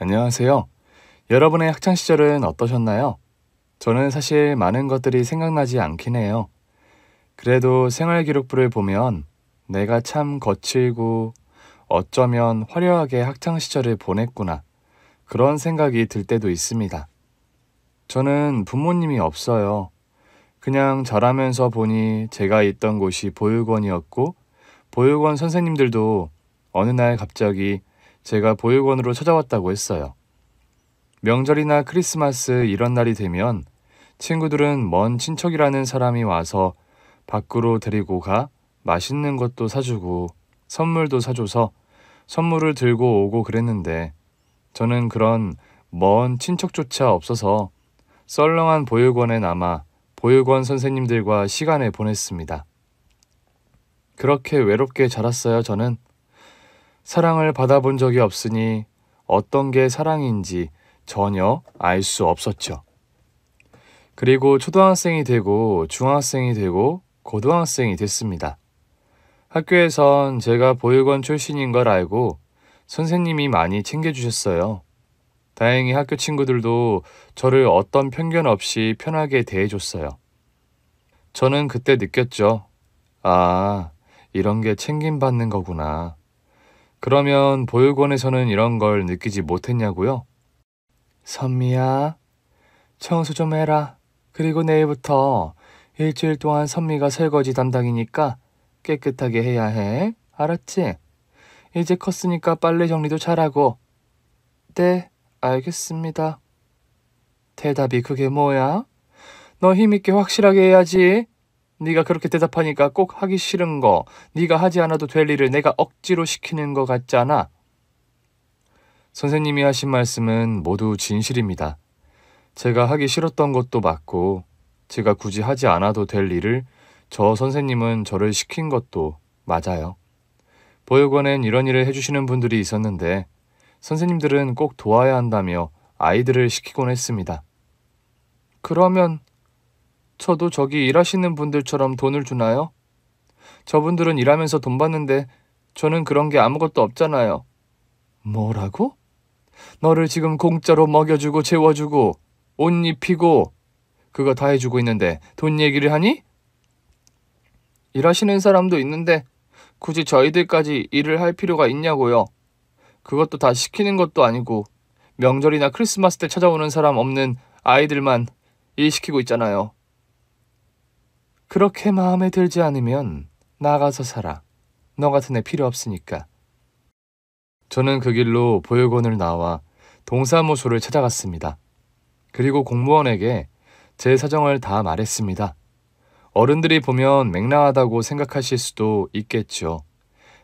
안녕하세요. 여러분의 학창시절은 어떠셨나요? 저는 사실 많은 것들이 생각나지 않긴 해요. 그래도 생활기록부를 보면 내가 참 거칠고 어쩌면 화려하게 학창시절을 보냈구나. 그런 생각이 들 때도 있습니다. 저는 부모님이 없어요. 그냥 자라면서 보니 제가 있던 곳이 보육원이었고, 보육원 선생님들도 어느 날 갑자기 제가 보육원으로 찾아왔다고 했어요. 명절이나 크리스마스 이런 날이 되면 친구들은 먼 친척이라는 사람이 와서 밖으로 데리고 가 맛있는 것도 사주고 선물도 사줘서 선물을 들고 오고 그랬는데 저는 그런 먼 친척조차 없어서 썰렁한 보육원에 남아 보육원 선생님들과 시간을 보냈습니다. 그렇게 외롭게 자랐어요, 저는. 사랑을 받아본 적이 없으니 어떤 게 사랑인지 전혀 알 수 없었죠. 그리고 초등학생이 되고 중학생이 되고 고등학생이 됐습니다. 학교에선 제가 보육원 출신인 걸 알고 선생님이 많이 챙겨주셨어요. 다행히 학교 친구들도 저를 어떤 편견 없이 편하게 대해줬어요. 저는 그때 느꼈죠. 아, 이런 게 챙김받는 거구나. 그러면 보육원에서는 이런 걸 느끼지 못했냐고요? 선미야, 청소 좀 해라. 그리고 내일부터 일주일 동안 선미가 설거지 담당이니까 깨끗하게 해야 해. 알았지? 이제 컸으니까 빨래 정리도 잘하고. 네, 알겠습니다. 대답이 그게 뭐야? 너 힘있게 확실하게 해야지. 네가 그렇게 대답하니까 꼭 하기 싫은 거, 네가 하지 않아도 될 일을 내가 억지로 시키는 거 같잖아. 선생님이 하신 말씀은 모두 진실입니다. 제가 하기 싫었던 것도 맞고 제가 굳이 하지 않아도 될 일을 저 선생님은 저를 시킨 것도 맞아요. 보육원엔 이런 일을 해주시는 분들이 있었는데 선생님들은 꼭 도와야 한다며 아이들을 시키곤 했습니다. 그러면 저도 저기 일하시는 분들처럼 돈을 주나요? 저분들은 일하면서 돈 받는데 저는 그런 게 아무것도 없잖아요. 뭐라고? 너를 지금 공짜로 먹여주고 재워주고 옷 입히고 그거 다 해주고 있는데 돈 얘기를 하니? 일하시는 사람도 있는데 굳이 저희들까지 일을 할 필요가 있냐고요. 그것도 다 시키는 것도 아니고 명절이나 크리스마스 때 찾아오는 사람 없는 아이들만 일 시키고 있잖아요. 그렇게 마음에 들지 않으면 나가서 살아. 너 같은 애 필요 없으니까. 저는 그 길로 보육원을 나와 동사무소를 찾아갔습니다. 그리고 공무원에게 제 사정을 다 말했습니다. 어른들이 보면 맹랑하다고 생각하실 수도 있겠죠.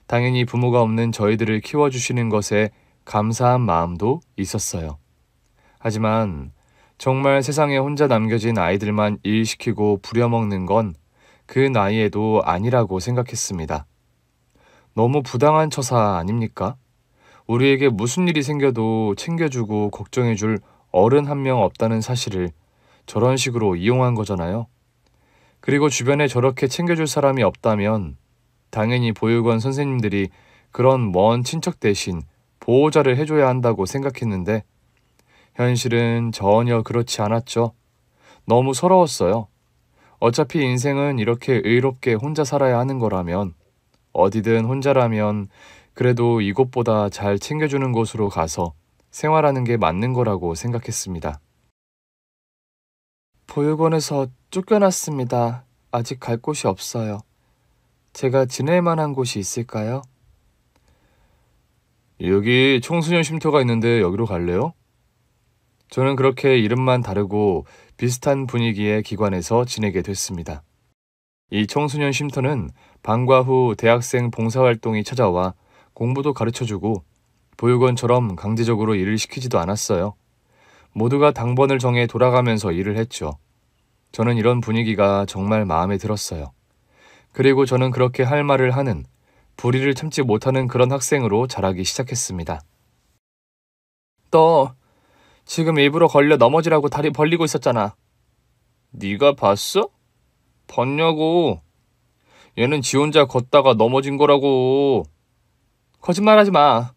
당연히 부모가 없는 저희들을 키워주시는 것에 감사한 마음도 있었어요. 하지만 정말 세상에 혼자 남겨진 아이들만 일시키고 부려먹는 건 그 나이에도 아니라고 생각했습니다. 너무 부당한 처사 아닙니까? 우리에게 무슨 일이 생겨도 챙겨주고 걱정해줄 어른 한 명 없다는 사실을 저런 식으로 이용한 거잖아요. 그리고 주변에 저렇게 챙겨줄 사람이 없다면 당연히 보육원 선생님들이 그런 먼 친척 대신 보호자를 해줘야 한다고 생각했는데 현실은 전혀 그렇지 않았죠. 너무 서러웠어요. 어차피 인생은 이렇게 의롭게 혼자 살아야 하는 거라면 어디든 혼자라면 그래도 이곳보다 잘 챙겨주는 곳으로 가서 생활하는 게 맞는 거라고 생각했습니다. 보육원에서 쫓겨났습니다. 아직 갈 곳이 없어요. 제가 지낼 만한 곳이 있을까요? 여기 청소년 쉼터가 있는데 여기로 갈래요? 저는 그렇게 이름만 다르고 비슷한 분위기의 기관에서 지내게 됐습니다. 이 청소년 쉼터는 방과 후 대학생 봉사활동이 찾아와 공부도 가르쳐주고 보육원처럼 강제적으로 일을 시키지도 않았어요. 모두가 당번을 정해 돌아가면서 일을 했죠. 저는 이런 분위기가 정말 마음에 들었어요. 그리고 저는 그렇게 할 말을 하는, 불의를 참지 못하는 그런 학생으로 자라기 시작했습니다. 너 지금 일부러 걸려 넘어지라고 다리 벌리고 있었잖아. 네가 봤어? 봤냐고. 얘는 지 혼자 걷다가 넘어진 거라고. 거짓말하지 마.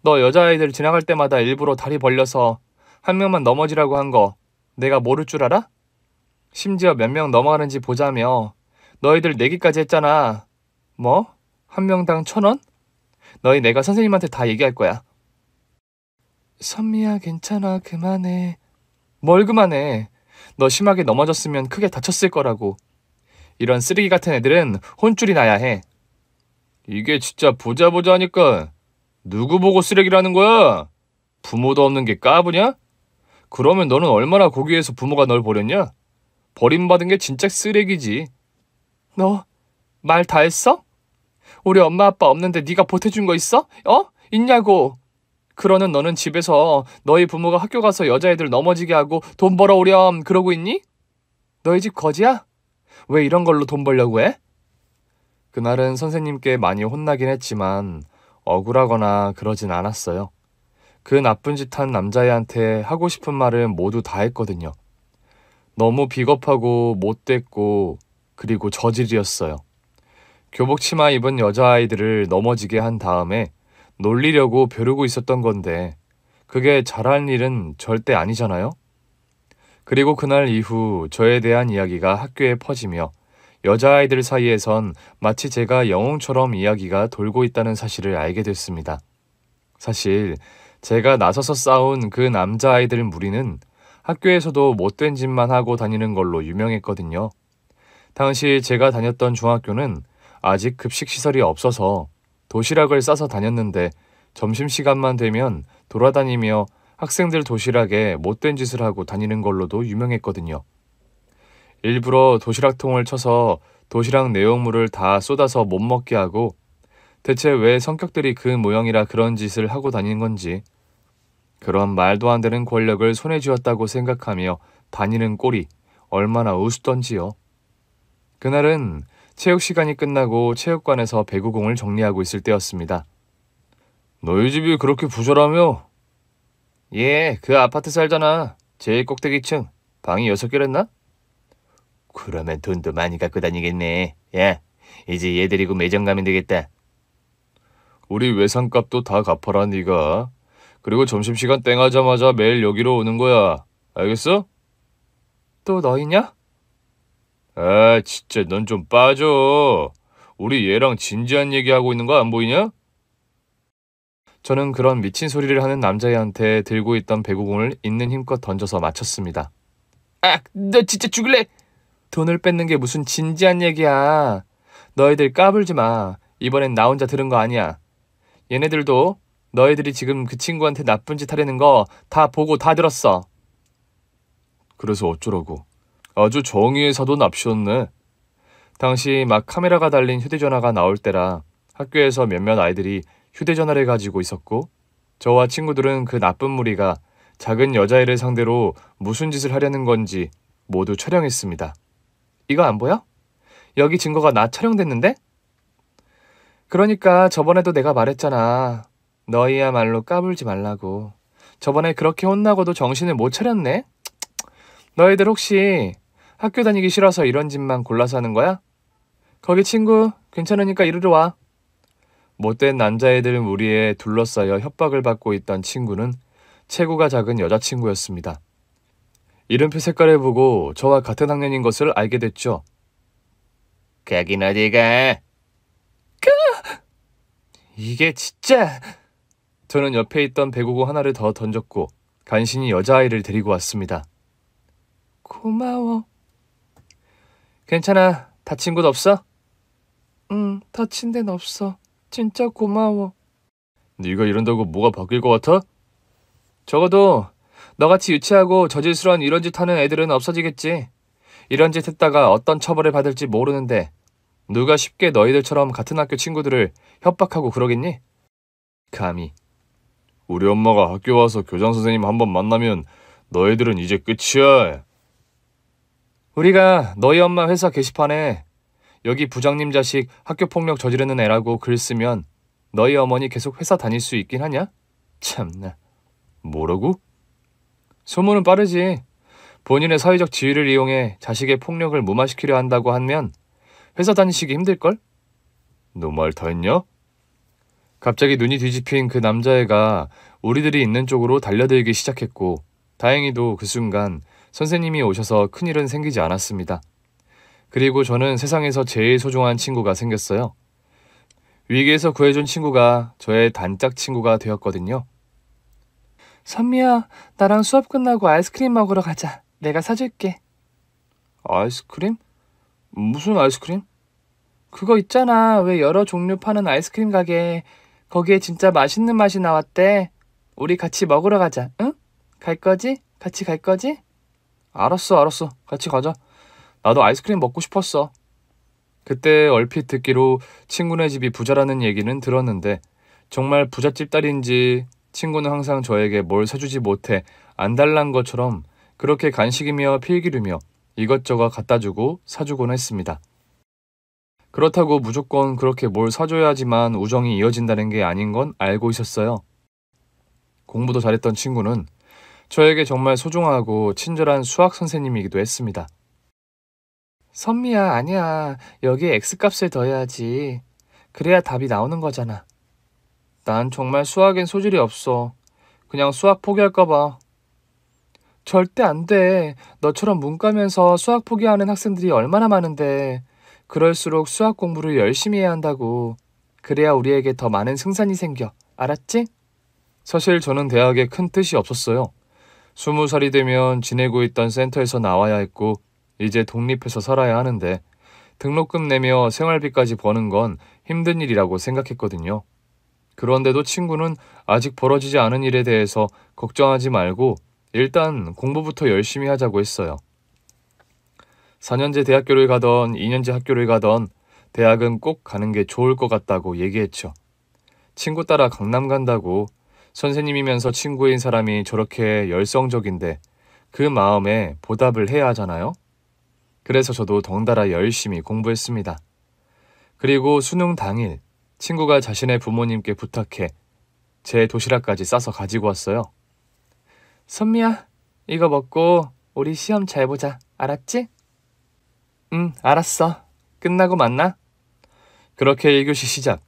너 여자아이들 지나갈 때마다 일부러 다리 벌려서 한 명만 넘어지라고 한 거 내가 모를 줄 알아? 심지어 몇 명 넘어가는지 보자며 너희들 내기까지 했잖아. 뭐? 한 명당 1,000원? 너희 내가 선생님한테 다 얘기할 거야. 선미야, 괜찮아. 그만해. 뭘 그만해. 너 심하게 넘어졌으면 크게 다쳤을 거라고. 이런 쓰레기 같은 애들은 혼쭐이 나야 해. 이게 진짜 보자 하니까 누구 보고 쓰레기라는 거야? 부모도 없는 게 까부냐? 그러면 너는 얼마나 고귀해서 부모가 널 버렸냐? 버림받은 게 진짜 쓰레기지. 너 말 다 했어? 우리 엄마 아빠 없는데 네가 보태준 거 있어? 있냐고. 그러는 너는 집에서 너희 부모가 학교 가서 여자애들 넘어지게 하고 돈 벌어오렴 그러고 있니? 너희 집 거지야? 왜 이런 걸로 돈 벌려고 해? 그날은 선생님께 많이 혼나긴 했지만 억울하거나 그러진 않았어요. 그 나쁜 짓 한 남자애한테 하고 싶은 말은 모두 다 했거든요. 너무 비겁하고 못됐고 그리고 저질이었어요. 교복 치마 입은 여자아이들을 넘어지게 한 다음에 놀리려고 벼르고 있었던 건데 그게 잘할 일은 절대 아니잖아요. 그리고 그날 이후 저에 대한 이야기가 학교에 퍼지며 여자아이들 사이에선 마치 제가 영웅처럼 이야기가 돌고 있다는 사실을 알게 됐습니다. 사실 제가 나서서 싸운 그 남자아이들 무리는 학교에서도 못된 짓만 하고 다니는 걸로 유명했거든요. 당시 제가 다녔던 중학교는 아직 급식시설이 없어서 도시락을 싸서 다녔는데 점심시간만 되면 돌아다니며 학생들 도시락에 못된 짓을 하고 다니는 걸로도 유명했거든요. 일부러 도시락통을 쳐서 도시락 내용물을 다 쏟아서 못 먹게 하고 대체 왜 성격들이 그 모양이라 그런 짓을 하고 다니는 건지 그런 말도 안 되는 권력을 손에 쥐었다고 생각하며 다니는 꼴이 얼마나 우습던지요. 그날은 체육 시간이 끝나고 체육관에서 배구공을 정리하고 있을 때였습니다. 너희 집이 그렇게 부자라며? 예, 그 아파트 살잖아. 제일 꼭대기층. 방이 6개랬나? 그러면 돈도 많이 갖고 다니겠네. 야, 이제 얘 데리고 매점 가면 되겠다. 우리 외상값도 다 갚아라 네가. 그리고 점심시간 땡하자마자 매일 여기로 오는 거야. 알겠어? 또 너희냐? 아, 진짜 넌 좀 빠져. 우리 얘랑 진지한 얘기하고 있는 거 안 보이냐? 저는 그런 미친 소리를 하는 남자애한테 들고 있던 배구공을 있는 힘껏 던져서 맞췄습니다. 아, 너 진짜 죽을래? 돈을 뺏는 게 무슨 진지한 얘기야. 너희들 까불지 마. 이번엔 나 혼자 들은 거 아니야. 얘네들도 너희들이 지금 그 친구한테 나쁜 짓 하려는 거 다 보고 다 들었어. 그래서 어쩌라고. 아주 정의의 사도 납시였네. 당시 막 카메라가 달린 휴대전화가 나올 때라 학교에서 몇몇 아이들이 휴대전화를 가지고 있었고 저와 친구들은 그 나쁜 무리가 작은 여자애를 상대로 무슨 짓을 하려는 건지 모두 촬영했습니다. 이거 안 보여? 여기 증거가 나 촬영됐는데? 그러니까 저번에도 내가 말했잖아. 너희야말로 까불지 말라고. 저번에 그렇게 혼나고도 정신을 못 차렸네? 너희들 혹시 학교 다니기 싫어서 이런 짓만 골라서 하는 거야? 거기 친구 괜찮으니까 이리로 와. 못된 남자애들 무리에 둘러싸여 협박을 받고 있던 친구는 체구가 작은 여자친구였습니다. 이름표 색깔을 보고 저와 같은 학년인 것을 알게 됐죠. 가긴 어디 가? 이게 진짜... 저는 옆에 있던 배구공 하나를 더 던졌고 간신히 여자아이를 데리고 왔습니다. 고마워. 괜찮아. 다친 곳 없어? 응, 다친 데는 없어. 진짜 고마워. 네가 이런다고 뭐가 바뀔 것 같아? 적어도 너같이 유치하고 저질스러운 이런 짓 하는 애들은 없어지겠지. 이런 짓 했다가 어떤 처벌을 받을지 모르는데 누가 쉽게 너희들처럼 같은 학교 친구들을 협박하고 그러겠니? 감히. 우리 엄마가 학교 와서 교장 선생님 한번 만나면 너희들은 이제 끝이야. 우리가 너희 엄마 회사 게시판에 여기 부장님 자식 학교폭력 저지르는 애라고 글 쓰면 너희 어머니 계속 회사 다닐 수 있긴 하냐? 참나. 뭐라고? 소문은 빠르지. 본인의 사회적 지위를 이용해 자식의 폭력을 무마시키려 한다고 하면 회사 다니시기 힘들걸? 너 말 다 했냐? 갑자기 눈이 뒤집힌 그 남자애가 우리들이 있는 쪽으로 달려들기 시작했고, 다행히도 그 순간 선생님이 오셔서 큰일은 생기지 않았습니다. 그리고 저는 세상에서 제일 소중한 친구가 생겼어요. 위기에서 구해준 친구가 저의 단짝 친구가 되었거든요. 선미야, 나랑 수업 끝나고 아이스크림 먹으러 가자. 내가 사줄게. 아이스크림? 무슨 아이스크림? 그거 있잖아. 왜 여러 종류 파는 아이스크림 가게. 거기에 진짜 맛있는 맛이 나왔대. 우리 같이 먹으러 가자. 응? 갈 거지? 같이 갈 거지? 알았어. 같이 가자. 나도 아이스크림 먹고 싶었어. 그때 얼핏 듣기로 친구네 집이 부자라는 얘기는 들었는데 정말 부잣집 딸인지 친구는 항상 저에게 뭘 사주지 못해 안달난 것처럼 그렇게 간식이며 필기류며 이것저것 갖다주고 사주곤 했습니다. 그렇다고 무조건 그렇게 뭘 사줘야지만 우정이 이어진다는 게 아닌 건 알고 있었어요. 공부도 잘했던 친구는 저에게 정말 소중하고 친절한 수학 선생님이기도 했습니다. 선미야, 아니야. 여기에 X값을 더해야지. 그래야 답이 나오는 거잖아. 난 정말 수학엔 소질이 없어. 그냥 수학 포기할까 봐. 절대 안 돼. 너처럼 문과면서 수학 포기하는 학생들이 얼마나 많은데. 그럴수록 수학 공부를 열심히 해야 한다고. 그래야 우리에게 더 많은 승산이 생겨. 알았지? 사실 저는 대학에 큰 뜻이 없었어요. 20살이 되면 지내고 있던 센터에서 나와야 했고 이제 독립해서 살아야 하는데 등록금 내며 생활비까지 버는 건 힘든 일이라고 생각했거든요. 그런데도 친구는 아직 벌어지지 않은 일에 대해서 걱정하지 말고 일단 공부부터 열심히 하자고 했어요. 4년제 대학교를 가던 2년제 학교를 가던 대학은 꼭 가는 게 좋을 것 같다고 얘기했죠. 친구 따라 강남 간다고 선생님이면서 친구인 사람이 저렇게 열성적인데 그 마음에 보답을 해야 하잖아요. 그래서 저도 덩달아 열심히 공부했습니다. 그리고 수능 당일 친구가 자신의 부모님께 부탁해 제 도시락까지 싸서 가지고 왔어요. 선미야, 이거 먹고 우리 시험 잘 보자. 알았지? 응, 알았어. 끝나고 만나. 그렇게 1교시 시작.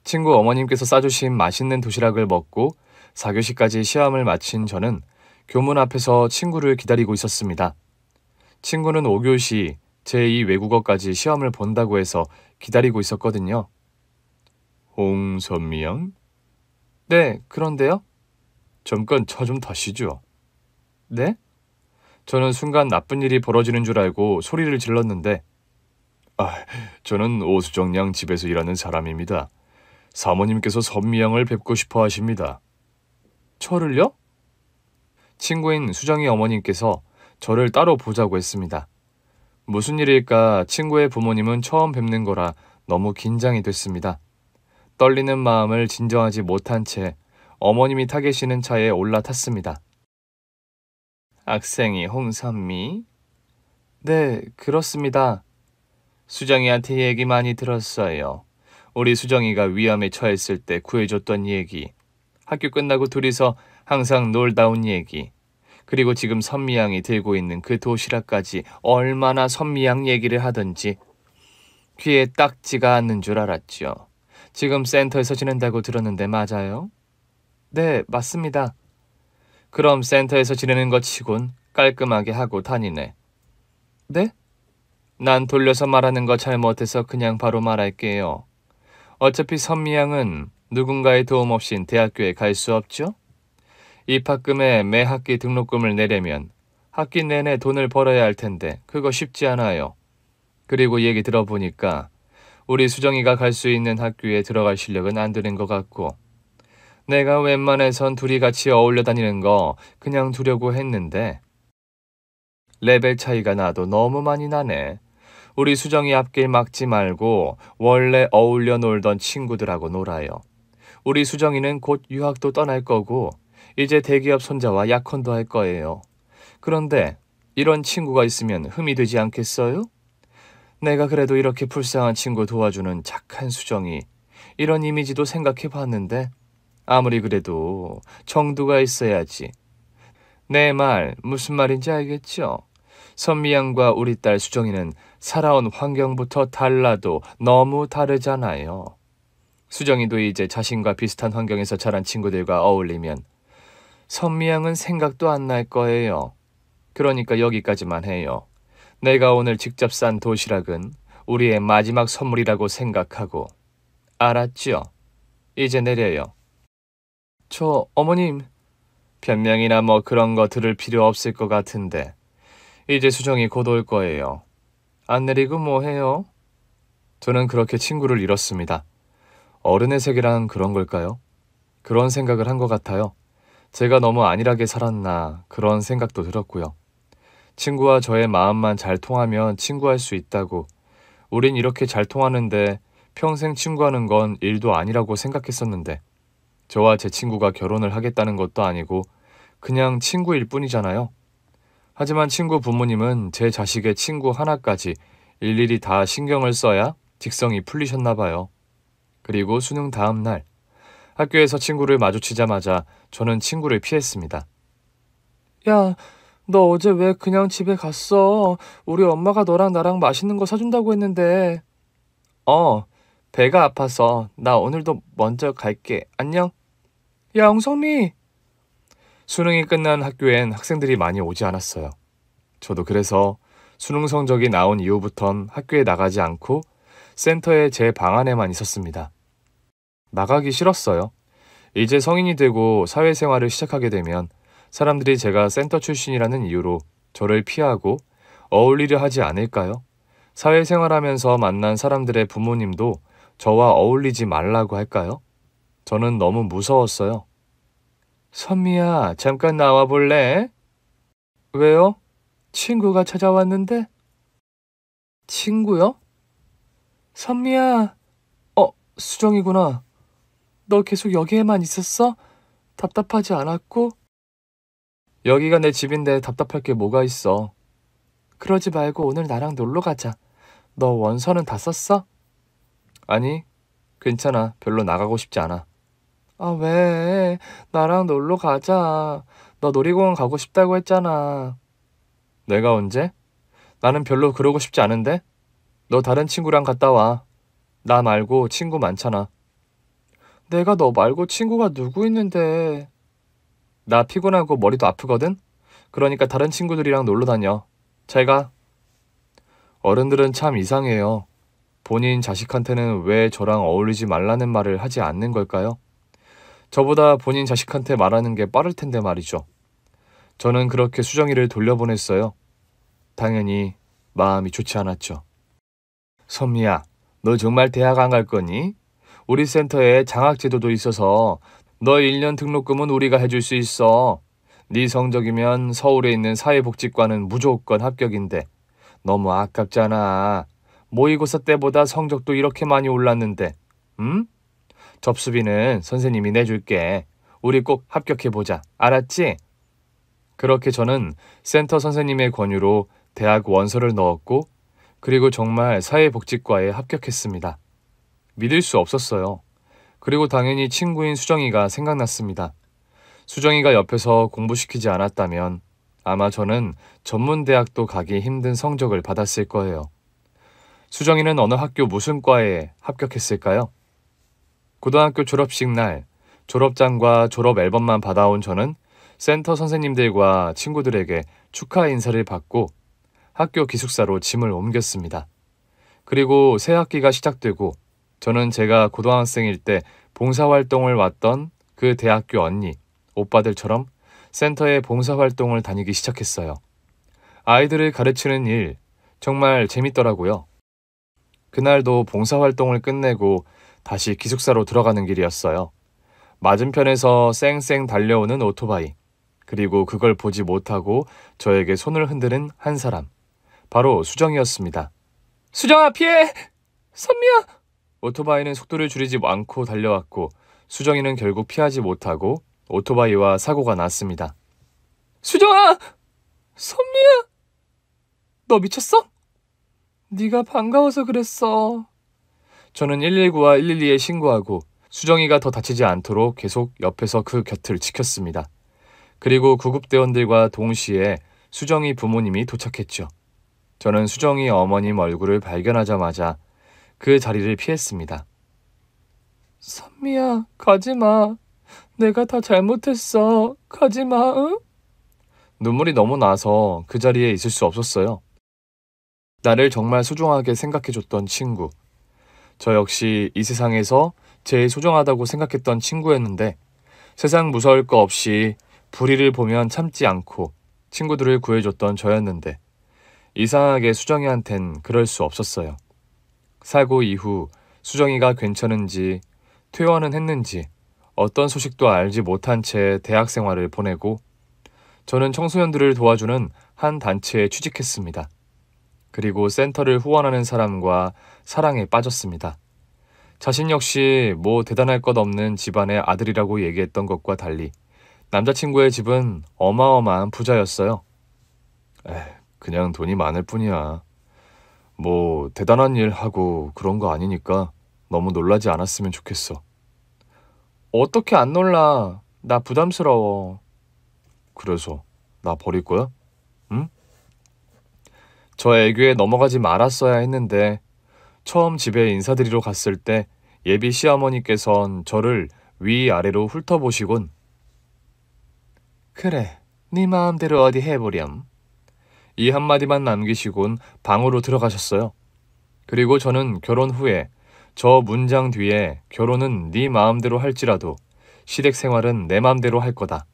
친구 어머님께서 싸주신 맛있는 도시락을 먹고 4교시까지 시험을 마친 저는 교문 앞에서 친구를 기다리고 있었습니다. 친구는 5교시 제2 외국어까지 시험을 본다고 해서 기다리고 있었거든요. 홍선미 양? 네, 그런데요? 잠깐 차 좀 타시죠. 네? 저는 순간 나쁜 일이 벌어지는 줄 알고 소리를 질렀는데 저는 오수정 양 집에서 일하는 사람입니다. 사모님께서 선미 양을 뵙고 싶어 하십니다. 저를요? 친구인 수정이 어머님께서 저를 따로 보자고 했습니다. 무슨 일일까 친구의 부모님은 처음 뵙는 거라 너무 긴장이 됐습니다. 떨리는 마음을 진정하지 못한 채 어머님이 타 계시는 차에 올라탔습니다. 학생이 홍선미? 네, 그렇습니다. 수정이한테 얘기 많이 들었어요. 우리 수정이가 위험에 처했을 때 구해줬던 얘기. 학교 끝나고 둘이서 항상 놀다 온 얘기. 그리고 지금 선미양이 들고 있는 그 도시락까지 얼마나 선미양 얘기를 하던지 귀에 딱지가 않는 줄 알았죠. 지금 센터에서 지낸다고 들었는데 맞아요? 네, 맞습니다. 그럼 센터에서 지내는 것 치곤 깔끔하게 하고 다니네. 네? 난 돌려서 말하는 거 잘못해서 그냥 바로 말할게요. 어차피 선미양은 누군가의 도움 없인 대학교에 갈 수 없죠? 입학금에 매 학기 등록금을 내려면 학기 내내 돈을 벌어야 할 텐데 그거 쉽지 않아요. 그리고 얘기 들어보니까 우리 수정이가 갈 수 있는 학교에 들어갈 실력은 안 되는 것 같고 내가 웬만해선 둘이 같이 어울려 다니는 거 그냥 두려고 했는데 레벨 차이가 나도 너무 많이 나네. 우리 수정이 앞길 막지 말고 원래 어울려 놀던 친구들하고 놀아요. 우리 수정이는 곧 유학도 떠날 거고 이제 대기업 손자와 약혼도 할 거예요. 그런데 이런 친구가 있으면 흠이 되지 않겠어요? 내가 그래도 이렇게 불쌍한 친구 도와주는 착한 수정이 이런 이미지도 생각해 봤는데 아무리 그래도 정도가 있어야지. 내 말 무슨 말인지 알겠죠? 선미양과 우리 딸 수정이는 살아온 환경부터 달라도 너무 다르잖아요. 수정이도 이제 자신과 비슷한 환경에서 자란 친구들과 어울리면 선미양은 생각도 안 날 거예요. 그러니까 여기까지만 해요. 내가 오늘 직접 싼 도시락은 우리의 마지막 선물이라고 생각하고. 알았죠? 이제 내려요. 어머님. 변명이나 뭐 그런 거 들을 필요 없을 것 같은데. 이제 수정이 곧 올 거예요. 안 내리고 뭐 해요? 저는 그렇게 친구를 잃었습니다. 어른의 세계란 그런 걸까요? 그런 생각을 한 것 같아요. 제가 너무 안일하게 살았나 그런 생각도 들었고요. 친구와 저의 마음만 잘 통하면 친구할 수 있다고. 우린 이렇게 잘 통하는데 평생 친구하는 건 일도 아니라고 생각했었는데 저와 제 친구가 결혼을 하겠다는 것도 아니고 그냥 친구일 뿐이잖아요. 하지만 친구 부모님은 제 자식의 친구 하나까지 일일이 다 신경을 써야 직성이 풀리셨나 봐요. 그리고 수능 다음 날 학교에서 친구를 마주치자마자 저는 친구를 피했습니다. 야, 너 어제 왜 그냥 집에 갔어? 우리 엄마가 너랑 나랑 맛있는 거 사준다고 했는데. 배가 아파서 나 오늘도 먼저 갈게. 안녕. 야, 엉성미. 수능이 끝난 학교엔 학생들이 많이 오지 않았어요. 저도 그래서 수능 성적이 나온 이후부턴 학교에 나가지 않고 센터에 제 방 안에만 있었습니다. 나가기 싫었어요. 이제 성인이 되고 사회생활을 시작하게 되면 사람들이 제가 센터 출신이라는 이유로 저를 피하고 어울리려 하지 않을까요? 사회생활하면서 만난 사람들의 부모님도 저와 어울리지 말라고 할까요? 저는 너무 무서웠어요. 선미야, 잠깐 나와 볼래? 왜요? 친구가 찾아왔는데? 친구요? 선미야, 수정이구나. 너 계속 여기에만 있었어? 답답하지 않았고? 여기가 내 집인데 답답할 게 뭐가 있어. 그러지 말고 오늘 나랑 놀러 가자. 너 원서는 다 썼어? 아니, 괜찮아. 별로 나가고 싶지 않아. 아, 왜? 나랑 놀러 가자. 너 놀이공원 가고 싶다고 했잖아. 내가 언제? 나는 별로 그러고 싶지 않은데? 너 다른 친구랑 갔다 와. 나 말고 친구 많잖아. 내가 너 말고 친구가 누구 있는데. 나 피곤하고 머리도 아프거든? 그러니까 다른 친구들이랑 놀러 다녀. 잘 가. 어른들은 참 이상해요. 본인 자식한테는 왜 저랑 어울리지 말라는 말을 하지 않는 걸까요? 저보다 본인 자식한테 말하는 게 빠를 텐데 말이죠. 저는 그렇게 수정이를 돌려보냈어요. 당연히 마음이 좋지 않았죠. 선미야, 너 정말 대학 안 갈 거니? 우리 센터에 장학제도도 있어서 너 1년 등록금은 우리가 해줄 수 있어. 네 성적이면 서울에 있는 사회복지과는 무조건 합격인데 너무 아깝잖아. 모의고사 때보다 성적도 이렇게 많이 올랐는데. 응? 접수비는 선생님이 내줄게. 우리 꼭 합격해보자. 알았지? 그렇게 저는 센터 선생님의 권유로 대학 원서를 넣었고 그리고 정말 사회복지과에 합격했습니다. 믿을 수 없었어요. 그리고 당연히 친구인 수정이가 생각났습니다. 수정이가 옆에서 공부시키지 않았다면 아마 저는 전문대학도 가기 힘든 성적을 받았을 거예요. 수정이는 어느 학교 무슨 과에 합격했을까요? 고등학교 졸업식 날 졸업장과 졸업 앨범만 받아온 저는 센터 선생님들과 친구들에게 축하 인사를 받고 학교 기숙사로 짐을 옮겼습니다. 그리고 새 학기가 시작되고 저는 제가 고등학생일 때 봉사활동을 왔던 그 대학교 언니, 오빠들처럼 센터에 봉사활동을 다니기 시작했어요. 아이들을 가르치는 일 정말 재밌더라고요. 그날도 봉사활동을 끝내고 다시 기숙사로 들어가는 길이었어요. 맞은편에서 쌩쌩 달려오는 오토바이, 그리고 그걸 보지 못하고 저에게 손을 흔드는 한 사람, 바로 수정이었습니다. 수정아, 피해! 선미야! 오토바이는 속도를 줄이지 않고 달려왔고 수정이는 결국 피하지 못하고 오토바이와 사고가 났습니다. 수정아! 선미야! 너 미쳤어? 네가 반가워서 그랬어. 저는 119와 112에 신고하고 수정이가 더 다치지 않도록 계속 옆에서 그 곁을 지켰습니다. 그리고 구급대원들과 동시에 수정이 부모님이 도착했죠. 저는 수정이 어머님 얼굴을 발견하자마자 그 자리를 피했습니다. 선미야, 가지마. 내가 다 잘못했어. 가지마, 응? 눈물이 너무 나서 그 자리에 있을 수 없었어요. 나를 정말 소중하게 생각해줬던 친구. 저 역시 이 세상에서 제일 소중하다고 생각했던 친구였는데 세상 무서울 거 없이 불의를 보면 참지 않고 친구들을 구해줬던 저였는데 이상하게 수정이한텐 그럴 수 없었어요. 사고 이후 수정이가 괜찮은지 퇴원은 했는지 어떤 소식도 알지 못한 채 대학 생활을 보내고 저는 청소년들을 도와주는 한 단체에 취직했습니다. 그리고 센터를 후원하는 사람과 사랑에 빠졌습니다. 자신 역시 뭐 대단할 것 없는 집안의 아들이라고 얘기했던 것과 달리 남자친구의 집은 어마어마한 부자였어요. 그냥 돈이 많을 뿐이야. 뭐 대단한 일 하고 그런 거 아니니까 너무 놀라지 않았으면 좋겠어. 어떻게 안 놀라? 나 부담스러워. 그래서 나 버릴 거야? 응? 저 애교에 넘어가지 말았어야 했는데 처음 집에 인사드리러 갔을 때 예비 시어머니께선 저를 위아래로 훑어보시곤 그래, 네 마음대로 어디 해보렴. 이 한마디만 남기시곤 방으로 들어가셨어요. 그리고 저는 결혼 후에 저 문장 뒤에 결혼은 네 마음대로 할지라도 시댁 생활은 내 마음대로 할 거다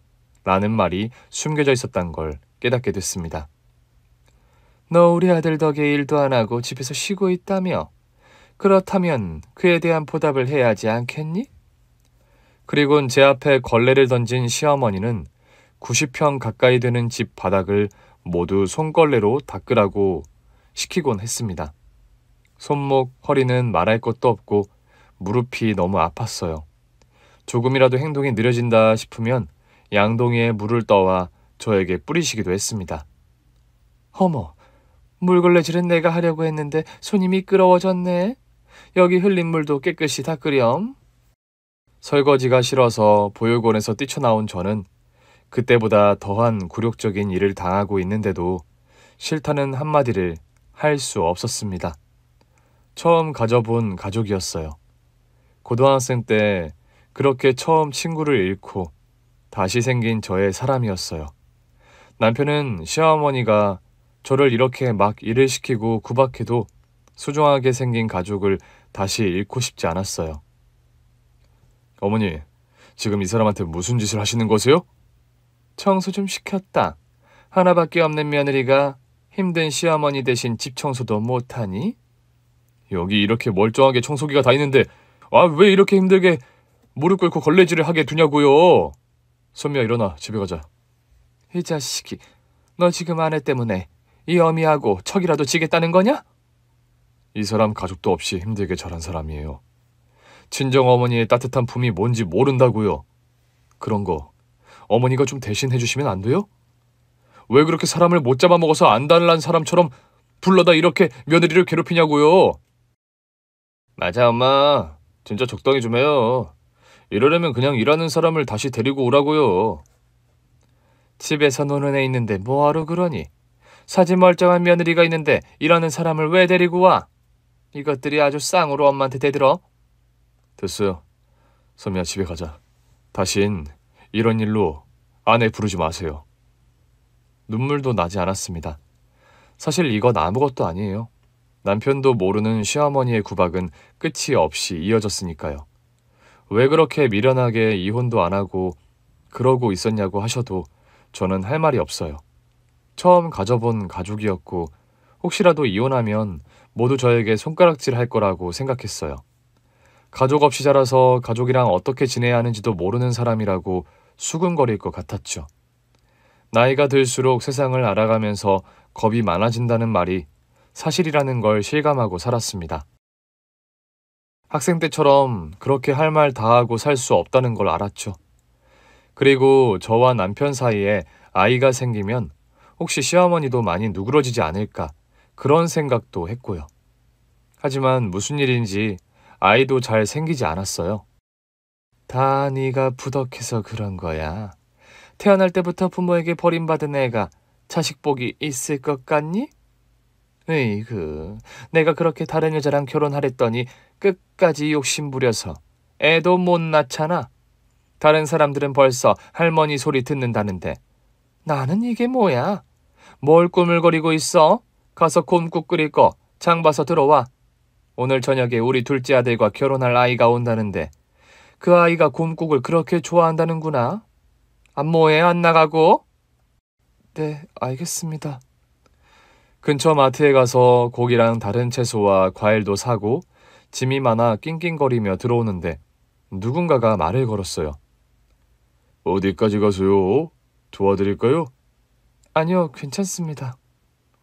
라는 말이 숨겨져 있었단 걸 깨닫게 됐습니다. 너 우리 아들 덕에 일도 안 하고 집에서 쉬고 있다며? 그렇다면 그에 대한 보답을 해야 하지 않겠니? 그리곤 제 앞에 걸레를 던진 시어머니는 90평 가까이 되는 집 바닥을 모두 손걸레로 닦으라고 시키곤 했습니다. 손목, 허리는 말할 것도 없고 무릎이 너무 아팠어요. 조금이라도 행동이 느려진다 싶으면 양동이에 물을 떠와 저에게 뿌리시기도 했습니다. 어머, 물걸레질은 내가 하려고 했는데 손이 미끄러워졌네. 여기 흘린 물도 깨끗이 닦으렴. 설거지가 싫어서 보육원에서 뛰쳐나온 저는 그때보다 더한 굴욕적인 일을 당하고 있는데도 싫다는 한마디를 할 수 없었습니다. 처음 가져본 가족이었어요. 고등학생 때 그렇게 처음 친구를 잃고 다시 생긴 저의 사람이었어요. 남편은 시어머니가 저를 이렇게 막 일을 시키고 구박해도 소중하게 생긴 가족을 다시 잃고 싶지 않았어요. 어머니, 지금 이 사람한테 무슨 짓을 하시는 거세요? 청소 좀 시켰다. 하나밖에 없는 며느리가 힘든 시어머니 대신 집 청소도 못하니? 여기 이렇게 멀쩡하게 청소기가 다 있는데 왜 이렇게 힘들게 무릎 꿇고 걸레질을 하게 두냐고요. 선미야, 일어나. 집에 가자. 이 자식이, 너 지금 아내 때문에 이 어미하고 척이라도 지겠다는 거냐? 이 사람 가족도 없이 힘들게 자란 사람이에요. 친정어머니의 따뜻한 품이 뭔지 모른다고요. 그런 거 어머니가 좀 대신 해주시면 안 돼요? 왜 그렇게 사람을 못 잡아먹어서 안달난 사람처럼 불러다 이렇게 며느리를 괴롭히냐고요. 맞아, 엄마. 진짜 적당히 좀 해요. 이러려면 그냥 일하는 사람을 다시 데리고 오라고요. 집에서 노는 애 있는데 뭐하러 그러니? 사지 멀쩡한 며느리가 있는데 일하는 사람을 왜 데리고 와? 이것들이 아주 쌍으로 엄마한테 대들어. 됐어요. 선미야, 집에 가자. 다신 이런 일로 아내 부르지 마세요. 눈물도 나지 않았습니다. 사실 이건 아무것도 아니에요. 남편도 모르는 시어머니의 구박은 끝이 없이 이어졌으니까요. 왜 그렇게 미련하게 이혼도 안 하고 그러고 있었냐고 하셔도 저는 할 말이 없어요. 처음 가져본 가족이었고 혹시라도 이혼하면 모두 저에게 손가락질 할 거라고 생각했어요. 가족 없이 자라서 가족이랑 어떻게 지내야 하는지도 모르는 사람이라고 수군거릴 것 같았죠. 나이가 들수록 세상을 알아가면서 겁이 많아진다는 말이 사실이라는 걸 실감하고 살았습니다. 학생 때처럼 그렇게 할 말 다 하고 살 수 없다는 걸 알았죠. 그리고 저와 남편 사이에 아이가 생기면 혹시 시어머니도 많이 누그러지지 않을까 그런 생각도 했고요. 하지만 무슨 일인지 아이도 잘 생기지 않았어요. 다 네가 부덕해서 그런 거야. 태어날 때부터 부모에게 버림받은 애가 자식 복이 있을 것 같니? 에이그, 내가 그렇게 다른 여자랑 결혼하랬더니 끝까지 욕심 부려서 애도 못 낳잖아. 다른 사람들은 벌써 할머니 소리 듣는다는데 나는 이게 뭐야? 뭘 꾸물거리고 있어? 가서 곰국 끓일 거 장 봐서 들어와. 오늘 저녁에 우리 둘째 아들과 결혼할 아이가 온다는데 그 아이가 곰국을 그렇게 좋아한다는구나. 뭐해 안 나가고? 네, 알겠습니다. 근처 마트에 가서 고기랑 다른 채소와 과일도 사고 짐이 많아 낑낑거리며 들어오는데 누군가가 말을 걸었어요. 어디까지 가세요? 도와드릴까요? 아니요, 괜찮습니다.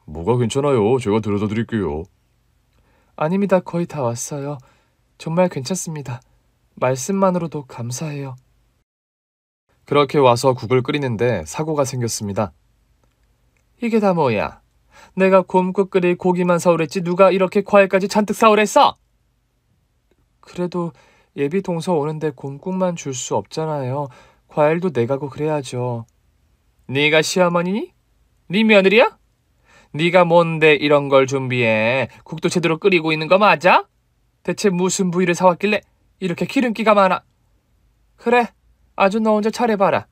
뭐가 괜찮아요? 제가 데려다 드릴게요. 아닙니다. 거의 다 왔어요. 정말 괜찮습니다. 말씀만으로도 감사해요. 그렇게 와서 국을 끓이는데 사고가 생겼습니다. 이게 다 뭐야? 내가 곰국 끓일 고기만 사오랬지 누가 이렇게 과일까지 잔뜩 사오랬어? 그래도 예비 동서 오는데 곰국만 줄 수 없잖아요. 과일도 내가고 그래야죠. 네가 시어머니니? 네 며느리야? 네가 뭔데 이런 걸 준비해? 국도 제대로 끓이고 있는 거 맞아? 대체 무슨 부위를 사왔길래 이렇게 기름기가 많아? 그래, 아주 너 혼자 차려봐라.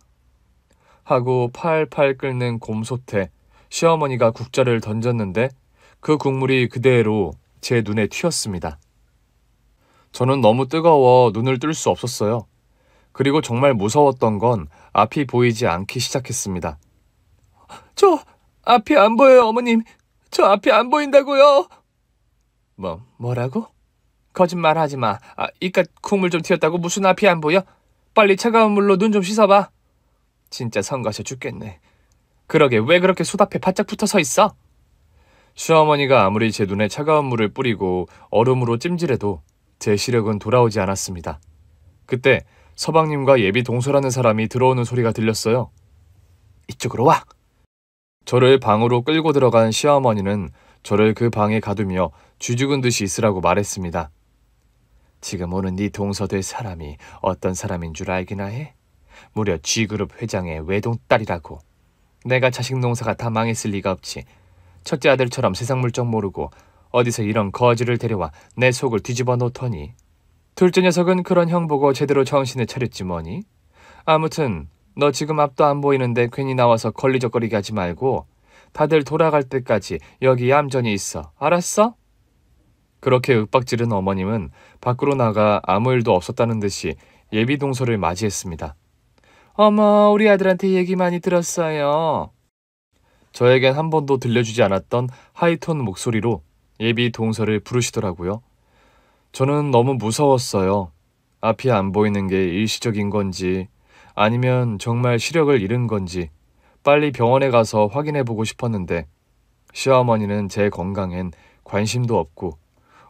하고 팔팔 끓는 곰솥에 시어머니가 국자를 던졌는데 그 국물이 그대로 제 눈에 튀었습니다. 저는 너무 뜨거워 눈을 뜰 수 없었어요. 그리고 정말 무서웠던 건 앞이 보이지 않기 시작했습니다. 저 앞이 안 보여요, 어머님. 저 앞이 안 보인다고요. 뭐라고? 거짓말 하지 마. 이깟 국물 좀 튀었다고 무슨 앞이 안 보여? 빨리 차가운 물로 눈 좀 씻어봐. 진짜 성가셔 죽겠네. 그러게 왜 그렇게 솥 앞에 바짝 붙어 서 있어? 시어머니가 아무리 제 눈에 차가운 물을 뿌리고 얼음으로 찜질해도 제 시력은 돌아오지 않았습니다. 그때 서방님과 예비 동서라는 사람이 들어오는 소리가 들렸어요. 이쪽으로 와! 저를 방으로 끌고 들어간 시어머니는 저를 그 방에 가두며 쥐죽은 듯이 있으라고 말했습니다. 지금 오는 네 동서 될 사람이 어떤 사람인 줄 알기나 해? 무려 G그룹 회장의 외동딸이라고. 내가 자식 농사가 다 망했을 리가 없지. 첫째 아들처럼 세상 물정 모르고 어디서 이런 거지를 데려와 내 속을 뒤집어 놓더니. 둘째 녀석은 그런 형 보고 제대로 정신을 차렸지 뭐니. 아무튼 너 지금 앞도 안 보이는데 괜히 나와서 걸리적거리게 하지 말고 다들 돌아갈 때까지 여기 얌전히 있어. 알았어? 그렇게 윽박지른 어머님은 밖으로 나가 아무 일도 없었다는 듯이 예비 동서를 맞이했습니다. 어머, 우리 아들한테 얘기 많이 들었어요. 저에겐 한 번도 들려주지 않았던 하이톤 목소리로 예비 동서를 부르시더라고요. 저는 너무 무서웠어요. 앞이 안 보이는 게 일시적인 건지 아니면 정말 시력을 잃은 건지 빨리 병원에 가서 확인해보고 싶었는데 시어머니는 제 건강엔 관심도 없고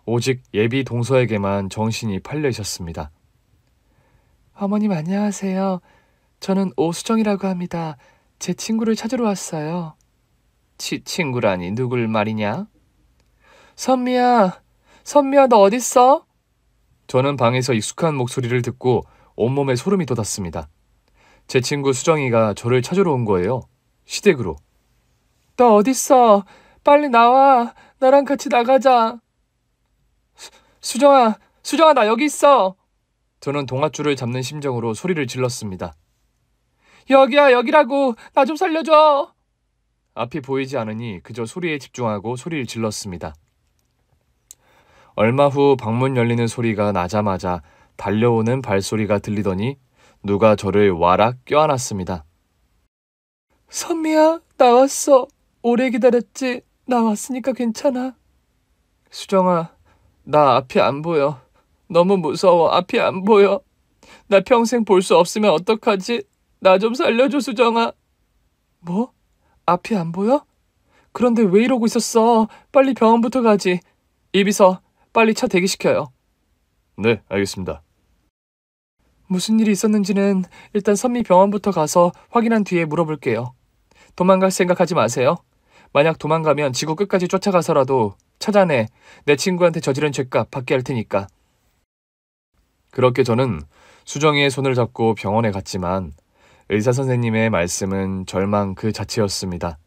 오직 예비 동서에게만 정신이 팔려 있었습니다. 어머님 안녕하세요. 저는 오수정이라고 합니다. 제 친구를 찾으러 왔어요. 친구라니 누굴 말이냐? 선미야, 선미야 너 어딨어? 저는 방에서 익숙한 목소리를 듣고 온몸에 소름이 돋았습니다. 제 친구 수정이가 저를 찾으러 온 거예요. 시댁으로. 너 어딨어? 빨리 나와. 나랑 같이 나가자. 수정아, 나 여기 있어. 저는 동아줄을 잡는 심정으로 소리를 질렀습니다. 여기야, 여기라고. 나 좀 살려줘. 앞이 보이지 않으니 그저 소리에 집중하고 소리를 질렀습니다. 얼마 후 방문 열리는 소리가 나자마자 달려오는 발소리가 들리더니 누가 저를 와락 껴안았습니다. 선미야, 나왔어. 오래 기다렸지? 나 왔으니까 괜찮아. 수정아, 나 앞이 안 보여. 너무 무서워. 앞이 안 보여. 나 평생 볼 수 없으면 어떡하지? 나 좀 살려줘, 수정아. 뭐? 앞이 안 보여? 그런데 왜 이러고 있었어? 빨리 병원부터 가지. 이비서, 빨리 차 대기시켜요. 네, 알겠습니다. 무슨 일이 있었는지는 일단 선미 병원부터 가서 확인한 뒤에 물어볼게요. 도망갈 생각하지 마세요. 만약 도망가면 지구 끝까지 쫓아가서라도 찾아내 내 친구한테 저지른 죄값 받게 할 테니까. 그렇게 저는 수정이의 손을 잡고 병원에 갔지만 의사 선생님의 말씀은 절망 그 자체였습니다.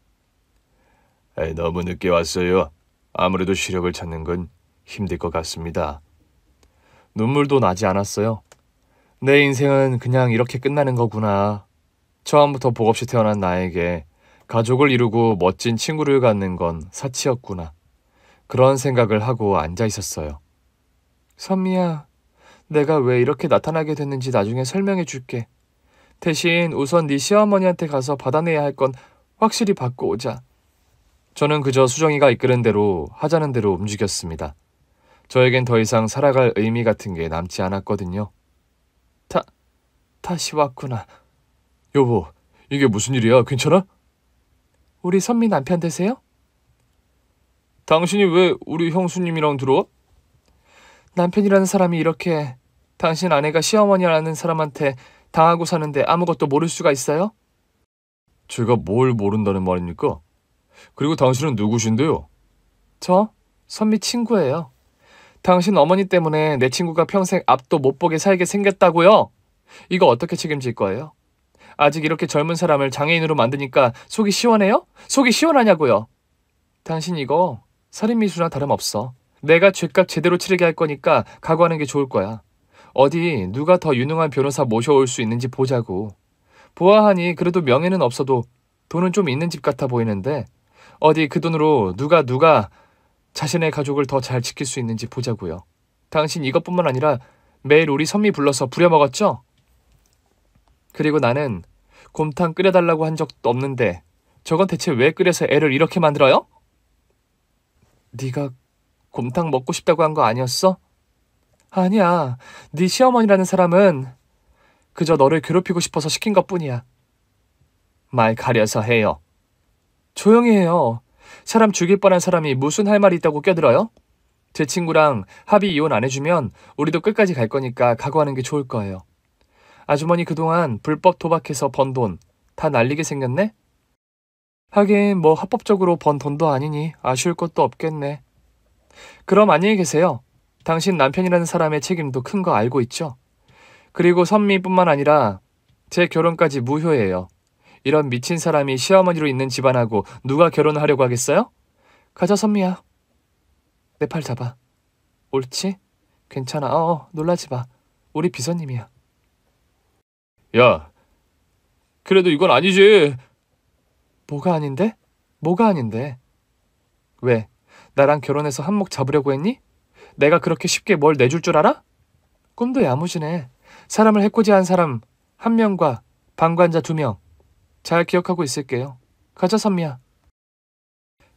너무 늦게 왔어요. 아무래도 시력을 찾는 건 힘들 것 같습니다. 눈물도 나지 않았어요. 내 인생은 그냥 이렇게 끝나는 거구나. 처음부터 복 없이 태어난 나에게 가족을 이루고 멋진 친구를 갖는 건 사치였구나. 그런 생각을 하고 앉아 있었어요. 선미야, 내가 왜 이렇게 나타나게 됐는지 나중에 설명해 줄게. 대신 우선 네 시어머니한테 가서 받아내야 할 건 확실히 받고 오자. 저는 그저 수정이가 이끄는 대로 하자는 대로 움직였습니다. 저에겐 더 이상 살아갈 의미 같은 게 남지 않았거든요. 다시 왔구나. 여보, 이게 무슨 일이야? 괜찮아? 우리 선미 남편 되세요? 당신이 왜 우리 형수님이랑 들어와? 남편이라는 사람이 이렇게 당신 아내가 시어머니라는 사람한테 당하고 사는데 아무것도 모를 수가 있어요? 제가 뭘 모른다는 말입니까? 그리고 당신은 누구신데요? 저? 선미 친구예요. 당신 어머니 때문에 내 친구가 평생 앞도 못 보게 살게 생겼다고요? 이거 어떻게 책임질 거예요? 아직 이렇게 젊은 사람을 장애인으로 만드니까 속이 시원해요? 속이 시원하냐고요? 당신 이거 살인미수나 다름없어. 내가 죗값 제대로 치르게 할 거니까 각오하는 게 좋을 거야. 어디 누가 더 유능한 변호사 모셔올 수 있는지 보자고. 보아하니 그래도 명예는 없어도 돈은 좀 있는 집 같아 보이는데 어디 그 돈으로 누가 자신의 가족을 더 잘 지킬 수 있는지 보자고요. 당신 이것뿐만 아니라 매일 우리 선미 불러서 부려먹었죠? 그리고 나는 곰탕 끓여달라고 한 적도 없는데 저건 대체 왜 끓여서 애를 이렇게 만들어요? 네가 곰탕 먹고 싶다고 한 거 아니었어? 아니야. 네 시어머니라는 사람은 그저 너를 괴롭히고 싶어서 시킨 것뿐이야. 말 가려서 해요. 조용히 해요. 사람 죽일 뻔한 사람이 무슨 할 말이 있다고 껴들어요? 제 친구랑 합의 이혼 안 해주면 우리도 끝까지 갈 거니까 각오하는 게 좋을 거예요. 아주머니 그동안 불법 도박해서 번 돈 다 날리게 생겼네? 하긴 뭐 합법적으로 번 돈도 아니니 아쉬울 것도 없겠네. 그럼 안녕히 계세요. 당신 남편이라는 사람의 책임도 큰 거 알고 있죠? 그리고 선미뿐만 아니라 제 결혼까지 무효예요. 이런 미친 사람이 시어머니로 있는 집안하고 누가 결혼을 하려고 하겠어요? 가자 선미야. 내 팔 잡아. 옳지? 괜찮아. 놀라지 마. 우리 비서님이야. 야, 그래도 이건 아니지. 뭐가 아닌데? 뭐가 아닌데? 왜? 나랑 결혼해서 한몫 잡으려고 했니? 내가 그렇게 쉽게 뭘 내줄 줄 알아? 꿈도 야무지네. 사람을 해코지한 사람 1명과 방관자 2명. 잘 기억하고 있을게요. 가자 선미야.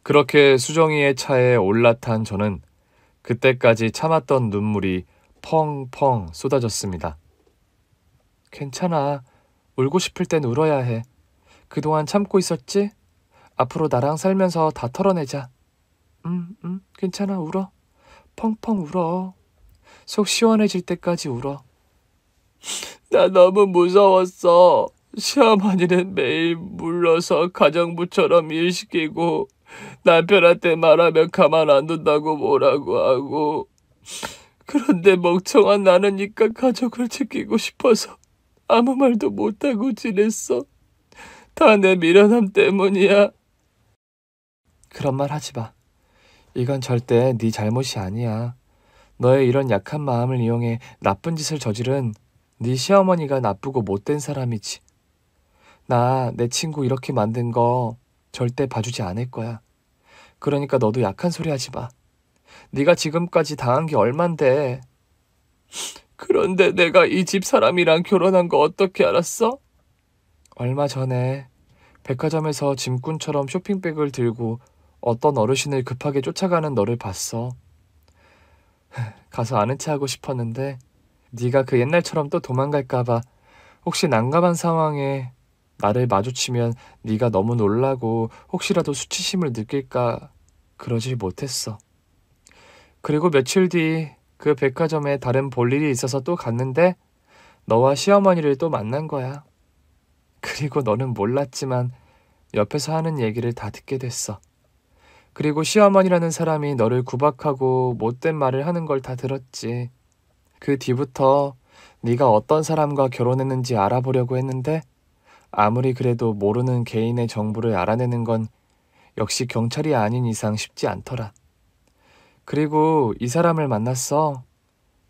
그렇게 수정이의 차에 올라탄 저는 그때까지 참았던 눈물이 펑펑 쏟아졌습니다. 괜찮아. 울고 싶을 땐 울어야 해. 그동안 참고 있었지? 앞으로 나랑 살면서 다 털어내자. 괜찮아. 울어. 펑펑 울어. 속 시원해질 때까지 울어. 나 너무 무서웠어. 시어머니는 매일 물러서 가정부처럼 일 시키고 남편한테 말하면 가만 안 둔다고 뭐라고 하고 그런데 멍청한 나는니까 가족을 지키고 싶어서 아무 말도 못하고 지냈어. 다 내 미련함 때문이야. 그런 말 하지 마. 이건 절대 네 잘못이 아니야. 너의 이런 약한 마음을 이용해 나쁜 짓을 저지른 네 시어머니가 나쁘고 못된 사람이지. 나 내 친구 이렇게 만든 거 절대 봐주지 않을 거야. 그러니까 너도 약한 소리 하지 마. 네가 지금까지 당한 게 얼만데. 그런데 내가 이 집 사람이랑 결혼한 거 어떻게 알았어? 얼마 전에 백화점에서 짐꾼처럼 쇼핑백을 들고 어떤 어르신을 급하게 쫓아가는 너를 봤어. 가서 아는 체 하고 싶었는데 네가 그 옛날처럼 또 도망갈까 봐 혹시 난감한 상황에 나를 마주치면 네가 너무 놀라고 혹시라도 수치심을 느낄까 그러질 못했어. 그리고 며칠 뒤 그 백화점에 다른 볼일이 있어서 또 갔는데 너와 시어머니를 또 만난 거야. 그리고 너는 몰랐지만 옆에서 하는 얘기를 다 듣게 됐어. 그리고 시어머니라는 사람이 너를 구박하고 못된 말을 하는 걸 다 들었지. 그 뒤부터 네가 어떤 사람과 결혼했는지 알아보려고 했는데 아무리 그래도 모르는 개인의 정보를 알아내는 건 역시 경찰이 아닌 이상 쉽지 않더라. 그리고 이 사람을 만났어.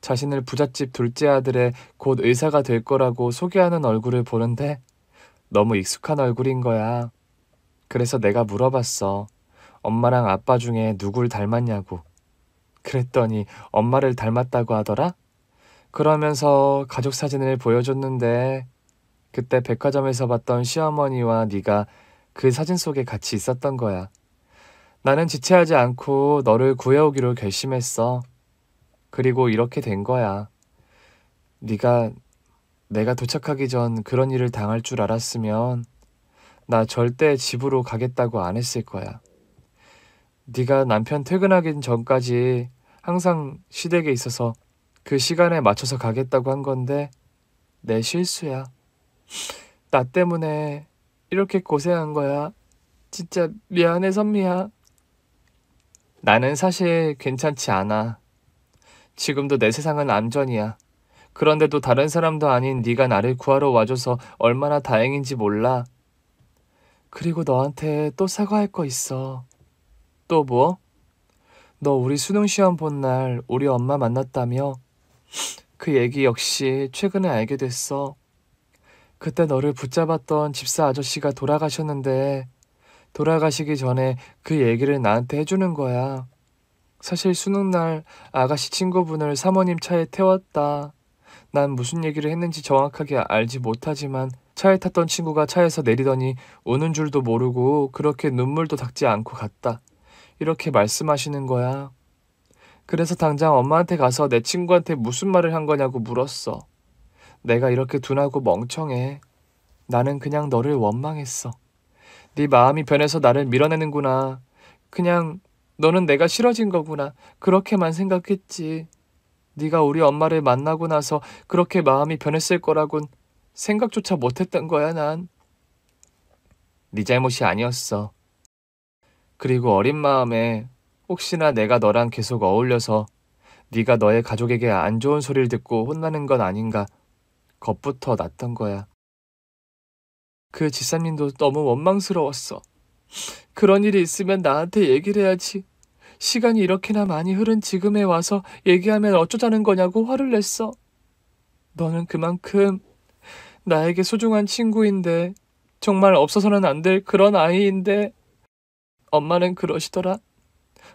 자신을 부잣집 둘째 아들의 곧 의사가 될 거라고 소개하는 얼굴을 보는데 너무 익숙한 얼굴인 거야. 그래서 내가 물어봤어. 엄마랑 아빠 중에 누굴 닮았냐고. 그랬더니 엄마를 닮았다고 하더라? 그러면서 가족 사진을 보여줬는데 그때 백화점에서 봤던 시어머니와 네가 그 사진 속에 같이 있었던 거야. 나는 지체하지 않고 너를 구해오기로 결심했어. 그리고 이렇게 된 거야. 네가 내가 도착하기 전 그런 일을 당할 줄 알았으면 나 절대 집으로 가겠다고 안 했을 거야. 네가 남편 퇴근하기 전까지 항상 시댁에 있어서 그 시간에 맞춰서 가겠다고 한 건데 내 실수야. 나 때문에 이렇게 고생한 거야. 진짜 미안해, 선미야. 나는 사실 괜찮지 않아. 지금도 내 세상은 암전이야. 그런데도 다른 사람도 아닌 네가 나를 구하러 와줘서 얼마나 다행인지 몰라. 그리고 너한테 또 사과할 거 있어. 또 뭐? 너 우리 수능 시험 본 날 우리 엄마 만났다며? 그 얘기 역시 최근에 알게 됐어. 그때 너를 붙잡았던 집사 아저씨가 돌아가셨는데 돌아가시기 전에 그 얘기를 나한테 해주는 거야. 사실 수능날 아가씨 친구분을 사모님 차에 태웠다. 난 무슨 얘기를 했는지 정확하게 알지 못하지만 차에 탔던 친구가 차에서 내리더니 우는 줄도 모르고 그렇게 눈물도 닦지 않고 갔다. 이렇게 말씀하시는 거야. 그래서 당장 엄마한테 가서 내 친구한테 무슨 말을 한 거냐고 물었어. 내가 이렇게 둔하고 멍청해. 나는 그냥 너를 원망했어. 네 마음이 변해서 나를 밀어내는구나. 그냥 너는 내가 싫어진 거구나. 그렇게만 생각했지. 네가 우리 엄마를 만나고 나서 그렇게 마음이 변했을 거라곤 생각조차 못했던 거야, 난. 네 잘못이 아니었어. 그리고 어린 마음에 혹시나 내가 너랑 계속 어울려서 네가 너의 가족에게 안 좋은 소리를 듣고 혼나는 건 아닌가 겁부터 났던 거야. 그 집사님도 너무 원망스러웠어. 그런 일이 있으면 나한테 얘기를 해야지. 시간이 이렇게나 많이 흐른 지금에 와서 얘기하면 어쩌자는 거냐고 화를 냈어. 너는 그만큼 나에게 소중한 친구인데 정말 없어서는 안 될 그런 아이인데 엄마는 그러시더라.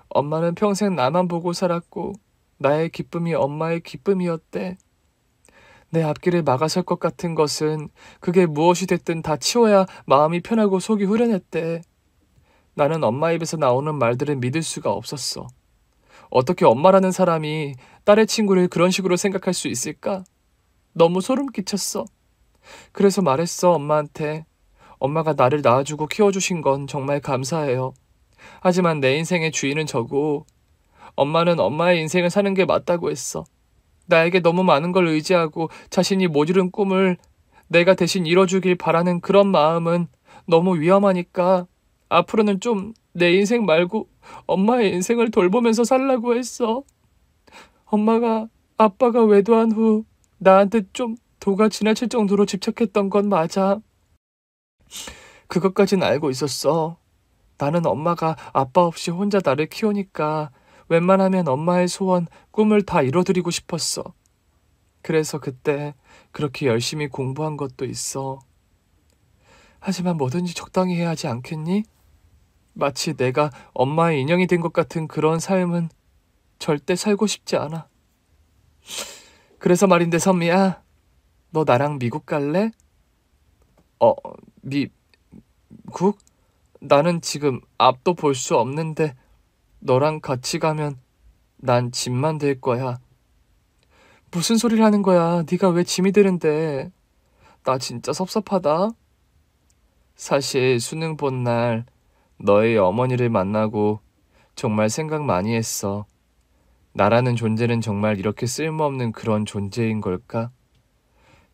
엄마는 평생 나만 보고 살았고 나의 기쁨이 엄마의 기쁨이었대. 내 앞길을 막아설 것 같은 것은 그게 무엇이 됐든 다 치워야 마음이 편하고 속이 후련했대. 나는 엄마 입에서 나오는 말들을 믿을 수가 없었어. 어떻게 엄마라는 사람이 딸의 친구를 그런 식으로 생각할 수 있을까? 너무 소름 끼쳤어. 그래서 말했어, 엄마한테. 엄마가 나를 낳아주고 키워주신 건 정말 감사해요. 하지만 내 인생의 주인은 저고 엄마는 엄마의 인생을 사는 게 맞다고 했어. 나에게 너무 많은 걸 의지하고 자신이 못 이룬 꿈을 내가 대신 이뤄주길 바라는 그런 마음은 너무 위험하니까 앞으로는 좀 내 인생 말고 엄마의 인생을 돌보면서 살라고 했어. 엄마가 아빠가 외도한 후 나한테 좀 도가 지나칠 정도로 집착했던 건 맞아. 그것까진 알고 있었어. 나는 엄마가 아빠 없이 혼자 나를 키우니까 웬만하면 엄마의 소원, 꿈을 다 이뤄드리고 싶었어. 그래서 그때 그렇게 열심히 공부한 것도 있어. 하지만 뭐든지 적당히 해야 하지 않겠니? 마치 내가 엄마의 인형이 된 것 같은 그런 삶은 절대 살고 싶지 않아. 그래서 말인데 선미야, 너 나랑 미국 갈래? 어, 미국? 나는 지금 앞도 볼 수 없는데 너랑 같이 가면 난 짐만 될 거야. 무슨 소리를 하는 거야? 네가 왜 짐이 되는데? 나 진짜 섭섭하다. 사실 수능 본 날 너의 어머니를 만나고 정말 생각 많이 했어. 나라는 존재는 정말 이렇게 쓸모없는 그런 존재인 걸까?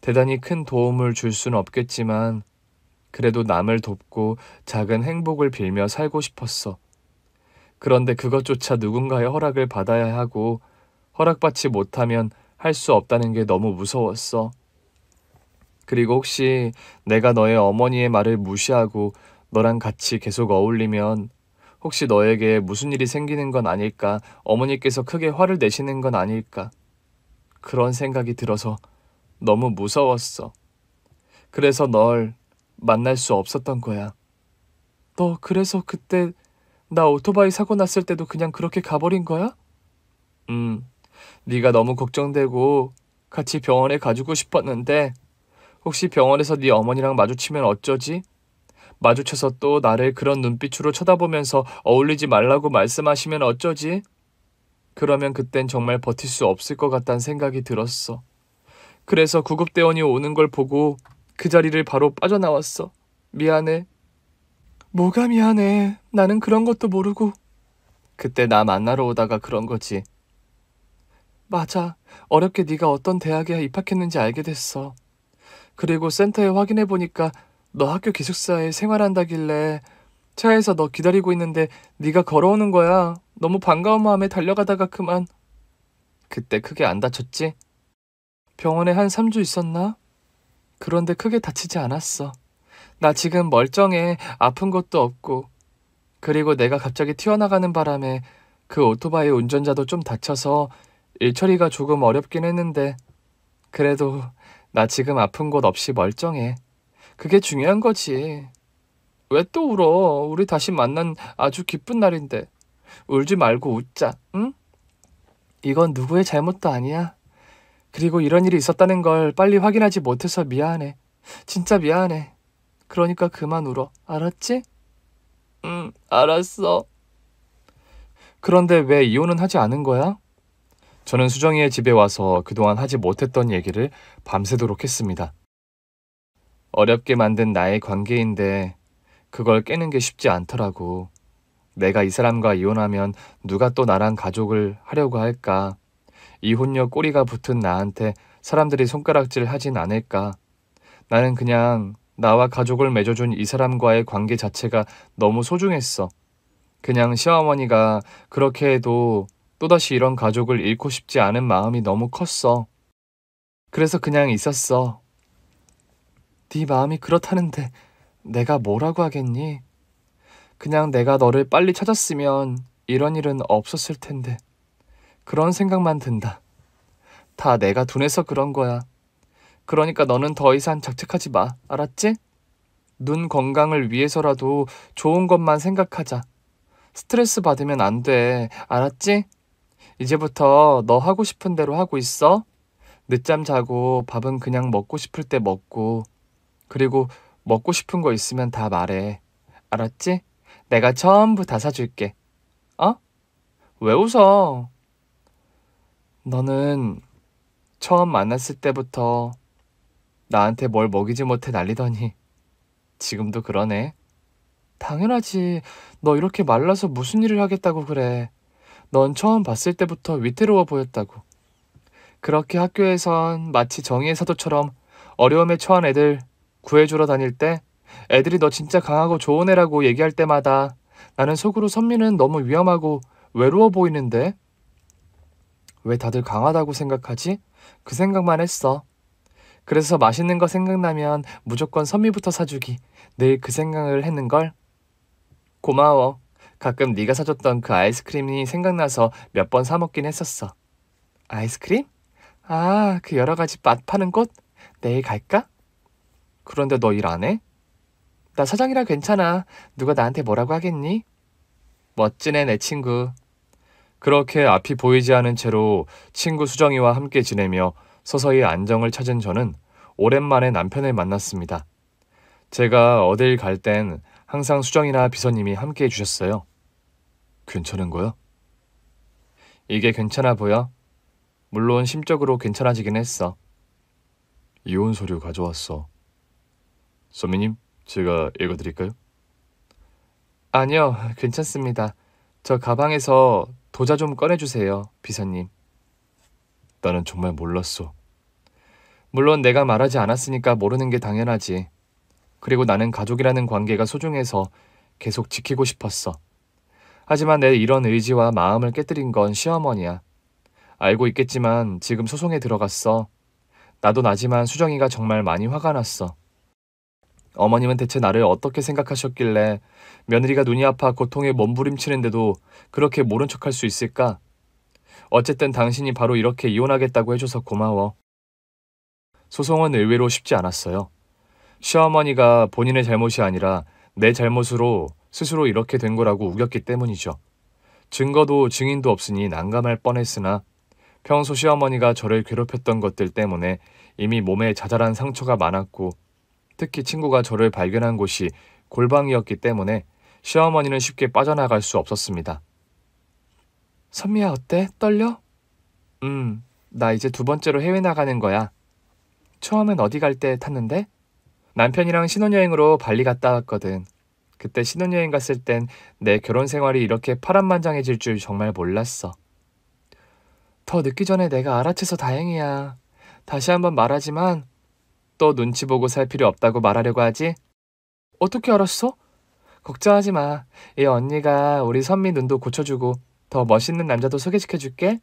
대단히 큰 도움을 줄 수는 없겠지만 그래도 남을 돕고 작은 행복을 빌며 살고 싶었어. 그런데 그것조차 누군가의 허락을 받아야 하고 허락받지 못하면 할 수 없다는 게 너무 무서웠어. 그리고 혹시 내가 너의 어머니의 말을 무시하고 너랑 같이 계속 어울리면 혹시 너에게 무슨 일이 생기는 건 아닐까? 어머니께서 크게 화를 내시는 건 아닐까? 그런 생각이 들어서 너무 무서웠어. 그래서 널 만날 수 없었던 거야. 너 그래서 그때 나 오토바이 사고 났을 때도 그냥 그렇게 가버린 거야? 네가 너무 걱정되고 같이 병원에 가주고 싶었는데 혹시 병원에서 네 어머니랑 마주치면 어쩌지? 마주쳐서 또 나를 그런 눈빛으로 쳐다보면서 어울리지 말라고 말씀하시면 어쩌지? 그러면 그땐 정말 버틸 수 없을 것 같다는 생각이 들었어. 그래서 구급대원이 오는 걸 보고 그 자리를 바로 빠져나왔어. 미안해. 뭐가 미안해. 나는 그런 것도 모르고. 그때 나 만나러 오다가 그런 거지. 맞아. 어렵게 네가 어떤 대학에 입학했는지 알게 됐어. 그리고 센터에 확인해보니까 너 학교 기숙사에 생활한다길래 차에서 너 기다리고 있는데 네가 걸어오는 거야. 너무 반가운 마음에 달려가다가 그만. 그때 크게 안 다쳤지? 병원에 한 3주 있었나? 그런데 크게 다치지 않았어. 나 지금 멀쩡해. 아픈 것도 없고. 그리고 내가 갑자기 튀어나가는 바람에 그 오토바이 운전자도 좀 다쳐서 일 처리가 조금 어렵긴 했는데 그래도 나 지금 아픈 곳 없이 멀쩡해. 그게 중요한 거지. 왜 또 울어? 우리 다시 만난 아주 기쁜 날인데. 울지 말고 웃자, 응? 이건 누구의 잘못도 아니야. 그리고 이런 일이 있었다는 걸 빨리 확인하지 못해서 미안해. 진짜 미안해. 그러니까 그만 울어. 알았지? 응, 알았어. 그런데 왜 이혼은 하지 않은 거야? 저는 수정이의 집에 와서 그동안 하지 못했던 얘기를 밤새도록 했습니다. 어렵게 만든 나의 관계인데 그걸 깨는 게 쉽지 않더라고. 내가 이 사람과 이혼하면 누가 또 나랑 가족을 하려고 할까? 이혼녀 꼬리가 붙은 나한테 사람들이 손가락질 하진 않을까? 나는 그냥 나와 가족을 맺어준 이 사람과의 관계 자체가 너무 소중했어. 그냥 시어머니가 그렇게 해도 또다시 이런 가족을 잃고 싶지 않은 마음이 너무 컸어. 그래서 그냥 있었어. 네 마음이 그렇다는데 내가 뭐라고 하겠니? 그냥 내가 너를 빨리 찾았으면 이런 일은 없었을 텐데. 그런 생각만 든다. 다 내가 둔해서 그런 거야. 그러니까 너는 더 이상 작작하지 마. 알았지? 눈 건강을 위해서라도 좋은 것만 생각하자. 스트레스 받으면 안 돼. 알았지? 이제부터 너 하고 싶은 대로 하고 있어. 늦잠 자고 밥은 그냥 먹고 싶을 때 먹고. 그리고 먹고 싶은 거 있으면 다 말해. 알았지? 내가 전부 다 사줄게. 어? 왜 웃어? 너는 처음 만났을 때부터 나한테 뭘 먹이지 못해 난리더니 지금도 그러네. 당연하지. 너 이렇게 말라서 무슨 일을 하겠다고 그래. 넌 처음 봤을 때부터 위태로워 보였다고. 그렇게 학교에선 마치 정의의 사도처럼 어려움에 처한 애들 구해주러 다닐 때 애들이 너 진짜 강하고 좋은 애라고 얘기할 때마다 나는 속으로 선미는 너무 위험하고 외로워 보이는데 왜 다들 강하다고 생각하지? 그 생각만 했어. 그래서 맛있는 거 생각나면 무조건 선미부터 사주기. 늘 그 생각을 했는걸. 고마워. 가끔 네가 사줬던 그 아이스크림이 생각나서 몇 번 사 먹긴 했었어. 아이스크림? 아, 그 여러 가지 맛 파는 곳? 내일 갈까? 그런데 너 일 안 해? 나 사장이라 괜찮아. 누가 나한테 뭐라고 하겠니? 멋지네, 내 친구. 그렇게 앞이 보이지 않은 채로 친구 수정이와 함께 지내며 서서히 안정을 찾은 저는 오랜만에 남편을 만났습니다. 제가 어딜 갈 땐 항상 수정이나 비서님이 함께 해주셨어요. 괜찮은 거야? 이게 괜찮아 보여? 물론 심적으로 괜찮아지긴 했어. 이혼 서류 가져왔어. 선미님, 제가 읽어드릴까요? 아니요, 괜찮습니다. 저 가방에서 도자 좀 꺼내주세요, 비서님. 나는 정말 몰랐어. 물론 내가 말하지 않았으니까 모르는 게 당연하지. 그리고 나는 가족이라는 관계가 소중해서 계속 지키고 싶었어. 하지만 내 이런 의지와 마음을 깨뜨린 건 시어머니야. 알고 있겠지만 지금 소송에 들어갔어. 나도 나지만 수정이가 정말 많이 화가 났어. 어머님은 대체 나를 어떻게 생각하셨길래 며느리가 눈이 아파 고통에 몸부림치는데도 그렇게 모른 척할 수 있을까? 어쨌든 당신이 바로 이렇게 이혼하겠다고 해줘서 고마워. 소송은 의외로 쉽지 않았어요. 시어머니가 본인의 잘못이 아니라 내 잘못으로 스스로 이렇게 된 거라고 우겼기 때문이죠. 증거도 증인도 없으니 난감할 뻔했으나 평소 시어머니가 저를 괴롭혔던 것들 때문에 이미 몸에 자잘한 상처가 많았고 특히 친구가 저를 발견한 곳이 골방이었기 때문에 시어머니는 쉽게 빠져나갈 수 없었습니다. 선미야 어때? 떨려? 나 이제 2번째로 해외 나가는 거야. 처음엔 어디 갈 때 탔는데? 남편이랑 신혼여행으로 발리 갔다 왔거든. 그때 신혼여행 갔을 땐 내 결혼 생활이 이렇게 파란만장해질 줄 정말 몰랐어. 더 늦기 전에 내가 알아채서 다행이야. 다시 한번 말하지만 또 눈치 보고 살 필요 없다고 말하려고 하지? 어떻게 알았어? 걱정하지 마. 이 언니가 우리 선미 눈도 고쳐주고 더 멋있는 남자도 소개시켜줄게.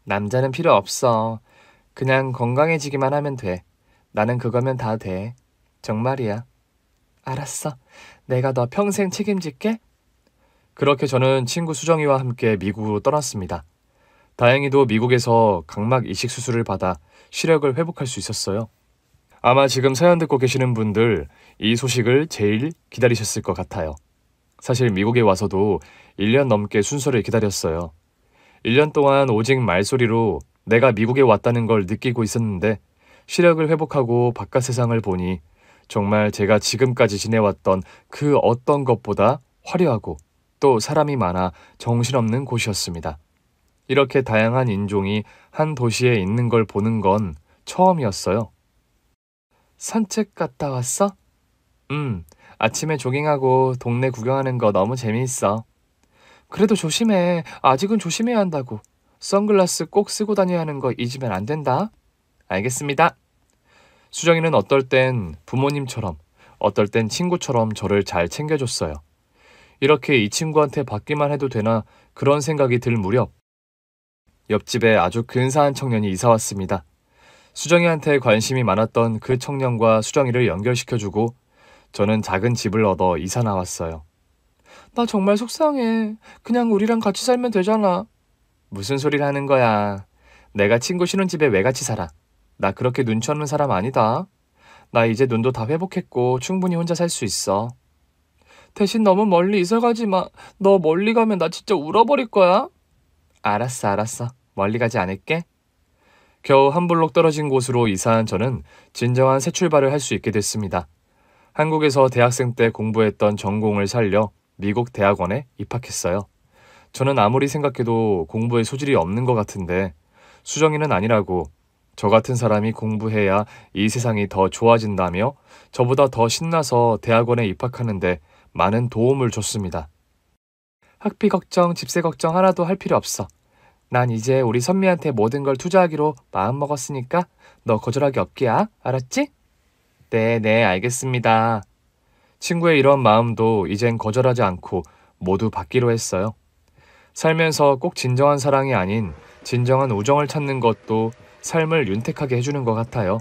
남자는 필요 없어. 그냥 건강해지기만 하면 돼. 나는 그거면 다 돼. 정말이야. 알았어. 내가 너 평생 책임질게. 그렇게 저는 친구 수정이와 함께 미국으로 떠났습니다. 다행히도 미국에서 각막 이식 수술을 받아 시력을 회복할 수 있었어요. 아마 지금 사연 듣고 계시는 분들 이 소식을 제일 기다리셨을 것 같아요. 사실 미국에 와서도 1년 넘게 순서를 기다렸어요. 1년 동안 오직 말소리로 내가 미국에 왔다는 걸 느끼고 있었는데 시력을 회복하고 바깥 세상을 보니 정말 제가 지금까지 지내왔던 그 어떤 것보다 화려하고 또 사람이 많아 정신없는 곳이었습니다. 이렇게 다양한 인종이 한 도시에 있는 걸 보는 건 처음이었어요. 산책 갔다 왔어? 아침에 조깅하고 동네 구경하는 거 너무 재미있어. 그래도 조심해. 아직은 조심해야 한다고. 선글라스 꼭 쓰고 다녀야 하는 거 잊으면 안 된다. 알겠습니다. 수정이는 어떨 땐 부모님처럼, 어떨 땐 친구처럼 저를 잘 챙겨줬어요. 이렇게 이 친구한테 받기만 해도 되나 그런 생각이 들 무렵 옆집에 아주 근사한 청년이 이사 왔습니다. 수정이한테 관심이 많았던 그 청년과 수정이를 연결시켜주고 저는 작은 집을 얻어 이사 나왔어요. 나 정말 속상해. 그냥 우리랑 같이 살면 되잖아. 무슨 소리를 하는 거야. 내가 친구 쉬는 집에 왜 같이 살아. 나 그렇게 눈치 없는 사람 아니다. 나 이제 눈도 다 회복했고 충분히 혼자 살 수 있어. 대신 너무 멀리 이사 가지 마. 너 멀리 가면 나 진짜 울어버릴 거야. 알았어. 멀리 가지 않을게. 겨우 한 블록 떨어진 곳으로 이사한 저는 진정한 새 출발을 할 수 있게 됐습니다. 한국에서 대학생 때 공부했던 전공을 살려 미국 대학원에 입학했어요. 저는 아무리 생각해도 공부에 소질이 없는 것 같은데 수정이는 아니라고 저 같은 사람이 공부해야 이 세상이 더 좋아진다며 저보다 더 신나서 대학원에 입학하는데 많은 도움을 줬습니다. 학비 걱정, 집세 걱정 하나도 할 필요 없어. 난 이제 우리 선미한테 모든 걸 투자하기로 마음먹었으니까 너 거절하기 없기야. 알았지? 네, 알겠습니다. 친구의 이런 마음도 이젠 거절하지 않고 모두 받기로 했어요. 살면서 꼭 진정한 사랑이 아닌 진정한 우정을 찾는 것도 삶을 윤택하게 해주는 것 같아요.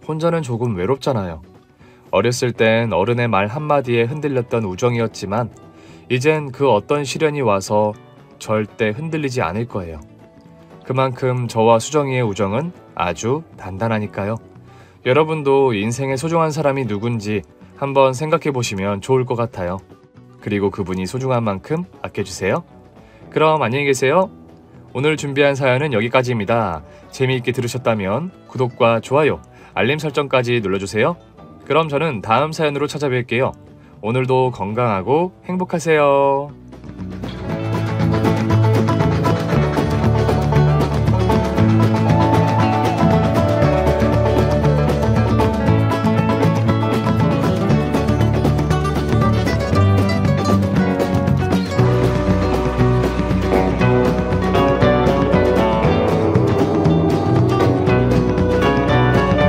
혼자는 조금 외롭잖아요. 어렸을 땐 어른의 말 한마디에 흔들렸던 우정이었지만 이젠 그 어떤 시련이 와서 절대 흔들리지 않을 거예요. 그만큼 저와 수정이의 우정은 아주 단단하니까요. 여러분도 인생의 소중한 사람이 누군지 한번 생각해 보시면 좋을 것 같아요. 그리고 그분이 소중한 만큼 아껴주세요. 그럼 안녕히 계세요. 오늘 준비한 사연은 여기까지입니다. 재미있게 들으셨다면 구독과 좋아요, 알림 설정까지 눌러주세요. 그럼 저는 다음 사연으로 찾아뵐게요. 오늘도 건강하고 행복하세요.